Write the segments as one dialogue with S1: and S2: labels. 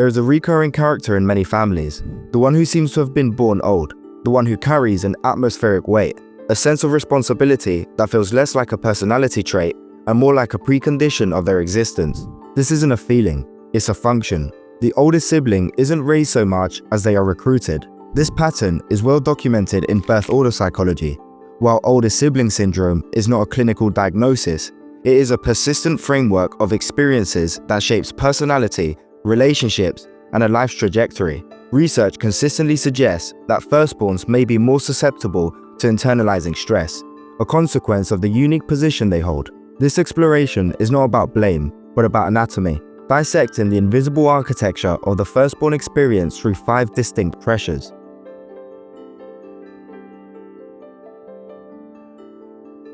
S1: There is a recurring character in many families, the one who seems to have been born old, the one who carries an atmospheric weight, a sense of responsibility that feels less like a personality trait and more like a precondition of their existence. This isn't a feeling, it's a function. The oldest sibling isn't raised so much as they are recruited. This pattern is well documented in birth order psychology. While oldest sibling syndrome is not a clinical diagnosis, it is a persistent framework of experiences that shapes personality, relationships, and a life's trajectory. Research consistently suggests that firstborns may be more susceptible to internalizing stress, a consequence of the unique position they hold. This exploration is not about blame, but about anatomy, dissecting the invisible architecture of the firstborn experience through 5 distinct pressures.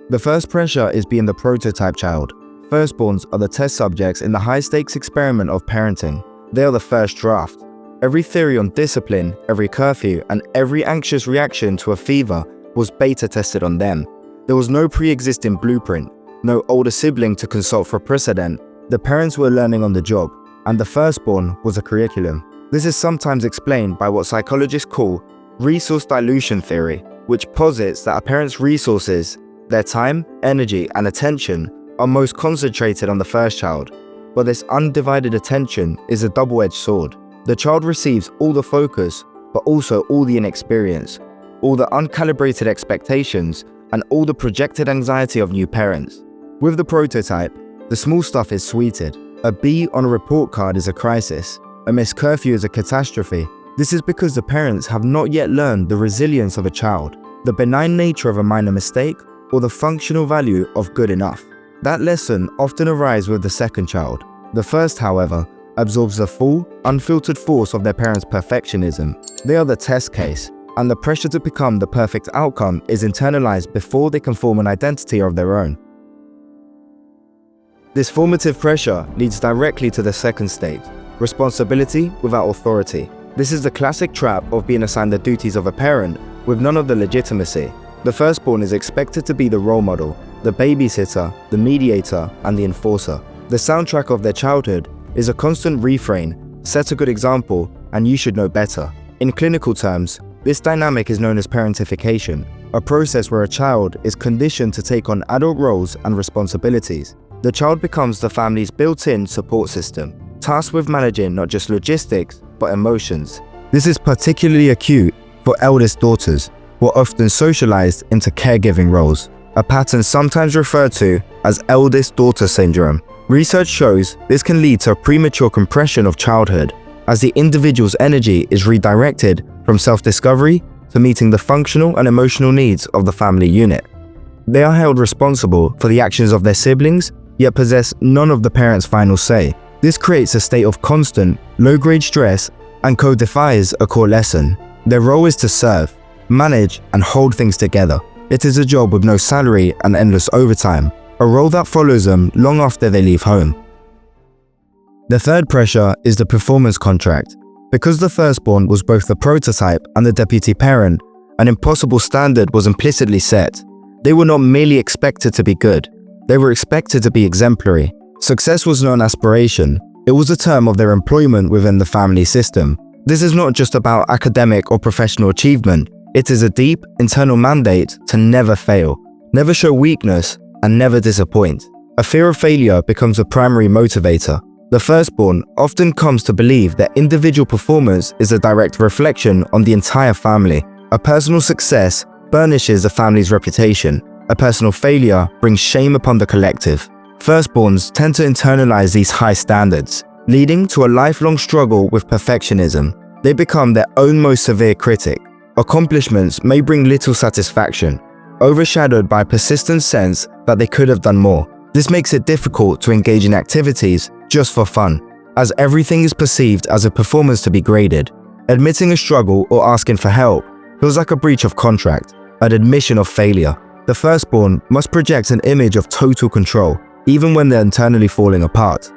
S1: The first pressure is being the prototype child. Firstborns are the test subjects in the high-stakes experiment of parenting. They are the first draft. Every theory on discipline, every curfew, and every anxious reaction to a fever was beta tested on them. There was no pre-existing blueprint, no older sibling to consult for precedent. The parents were learning on the job, and the firstborn was a curriculum. This is sometimes explained by what psychologists call resource dilution theory, which posits that a parent's resources, their time, energy, and attention are most concentrated on the first child. But this undivided attention is a double-edged sword. The child receives all the focus, but also all the inexperience, all the uncalibrated expectations, and all the projected anxiety of new parents. With the prototype, the small stuff is sweeted. A B on a report card is a crisis. A missed curfew is a catastrophe. This is because the parents have not yet learned the resilience of a child, the benign nature of a minor mistake, or the functional value of good enough. That lesson often arrives with the second child. The first, however, absorbs the full, unfiltered force of their parents' perfectionism. They are the test case, and the pressure to become the perfect outcome is internalized before they can form an identity of their own. This formative pressure leads directly to the second stage, responsibility without authority. This is the classic trap of being assigned the duties of a parent with none of the legitimacy. The firstborn is expected to be the role model, the babysitter, the mediator, and the enforcer. The soundtrack of their childhood is a constant refrain: set a good example, and you should know better. In clinical terms, this dynamic is known as parentification, a process where a child is conditioned to take on adult roles and responsibilities. The child becomes the family's built-in support system, tasked with managing not just logistics, but emotions. This is particularly acute for eldest daughters, who are often socialized into caregiving roles, a pattern sometimes referred to as eldest daughter syndrome. Research shows this can lead to a premature compression of childhood, as the individual's energy is redirected from self-discovery to meeting the functional and emotional needs of the family unit. They are held responsible for the actions of their siblings, yet possess none of the parent's final say. This creates a state of constant, low-grade stress and codifies a core lesson. Their role is to serve, manage, and hold things together. It is a job with no salary and endless overtime, a role that follows them long after they leave home. The third pressure is the performance contract. Because the firstborn was both the prototype and the deputy parent, an impossible standard was implicitly set. They were not merely expected to be good, they were expected to be exemplary. Success was not an aspiration, it was a term of their employment within the family system. This is not just about academic or professional achievement, it is a deep, internal mandate to never fail, never show weakness, and never disappoint. A fear of failure becomes a primary motivator. The firstborn often comes to believe that individual performance is a direct reflection on the entire family. A personal success burnishes a family's reputation. A personal failure brings shame upon the collective. Firstborns tend to internalize these high standards, leading to a lifelong struggle with perfectionism. They become their own most severe critic. Accomplishments may bring little satisfaction, overshadowed by a persistent sense that they could have done more. This makes it difficult to engage in activities just for fun, as everything is perceived as a performance to be graded. Admitting a struggle or asking for help feels like a breach of contract, an admission of failure. The firstborn must project an image of total control, even when they're internally falling apart.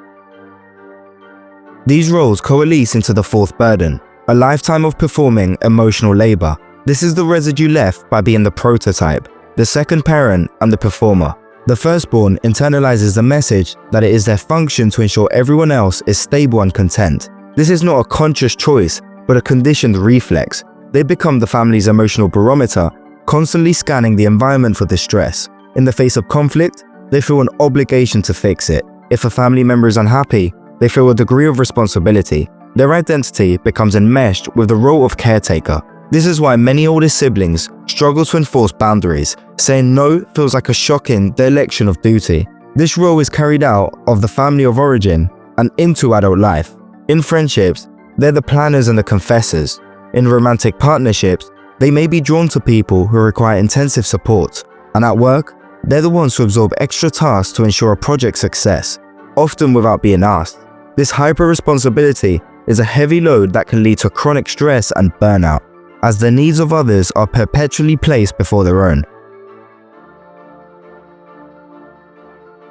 S1: These roles coalesce into the fourth burden, a lifetime of performing emotional labor. This is the residue left by being the prototype, the second parent, and the performer. The firstborn internalizes the message that it is their function to ensure everyone else is stable and content. This is not a conscious choice, but a conditioned reflex. They become the family's emotional barometer, constantly scanning the environment for distress. In the face of conflict, they feel an obligation to fix it. If a family member is unhappy, they feel a degree of responsibility. Their identity becomes enmeshed with the role of caretaker. This is why many older siblings struggle to enforce boundaries. Saying no feels like a shocking dereliction of duty. This role is carried out of the family of origin and into adult life. In friendships, they're the planners and the confessors. In romantic partnerships, they may be drawn to people who require intensive support. And at work, they're the ones who absorb extra tasks to ensure a project's success, often without being asked. This hyper-responsibility is a heavy load that can lead to chronic stress and burnout, as the needs of others are perpetually placed before their own.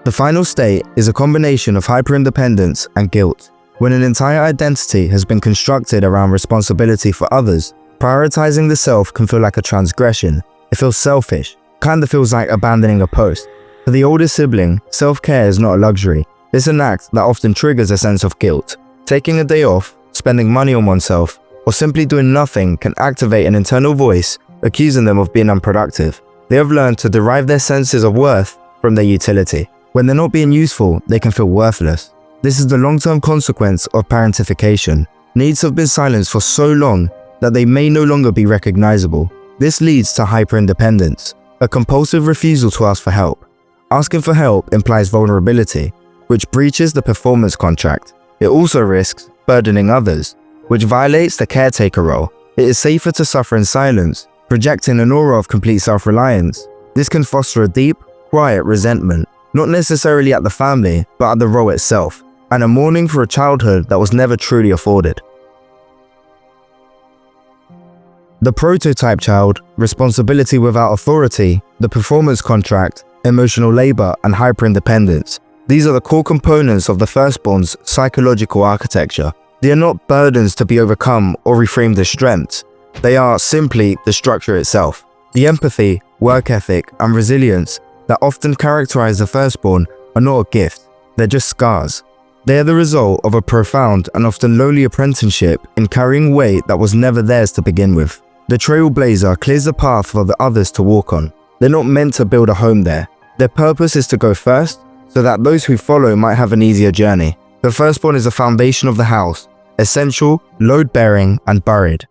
S1: The final state is a combination of hyper-independence and guilt. When an entire identity has been constructed around responsibility for others, prioritizing the self can feel like a transgression. It feels selfish, kinda feels like abandoning a post. For the older sibling, self-care is not a luxury. It's an act that often triggers a sense of guilt. Taking a day off, spending money on oneself, or simply doing nothing can activate an internal voice accusing them of being unproductive. They have learned to derive their senses of worth from their utility. When they're not being useful, they can feel worthless. This is the long-term consequence of parentification. Needs have been silenced for so long that they may no longer be recognizable. This leads to hyper-independence, a compulsive refusal to ask for help. Asking for help implies vulnerability, which breaches the performance contract. It also risks burdening others, which violates the caretaker role. It is safer to suffer in silence, projecting an aura of complete self-reliance. This can foster a deep, quiet resentment, not necessarily at the family, but at the role itself, and a mourning for a childhood that was never truly afforded. The prototype child, responsibility without authority, the performance contract, emotional labor, and hyperindependence. These are the core components of the firstborn's psychological architecture. They are not burdens to be overcome or reframed as strengths. They are simply the structure itself. The empathy, work ethic, and resilience that often characterize the firstborn are not a gift, they're just scars. They are the result of a profound and often lonely apprenticeship in carrying weight that was never theirs to begin with. The trailblazer clears the path for the others to walk on. They're not meant to build a home there. Their purpose is to go first, so that those who follow might have an easier journey. The firstborn is the foundation of the house, essential, load-bearing, and buried.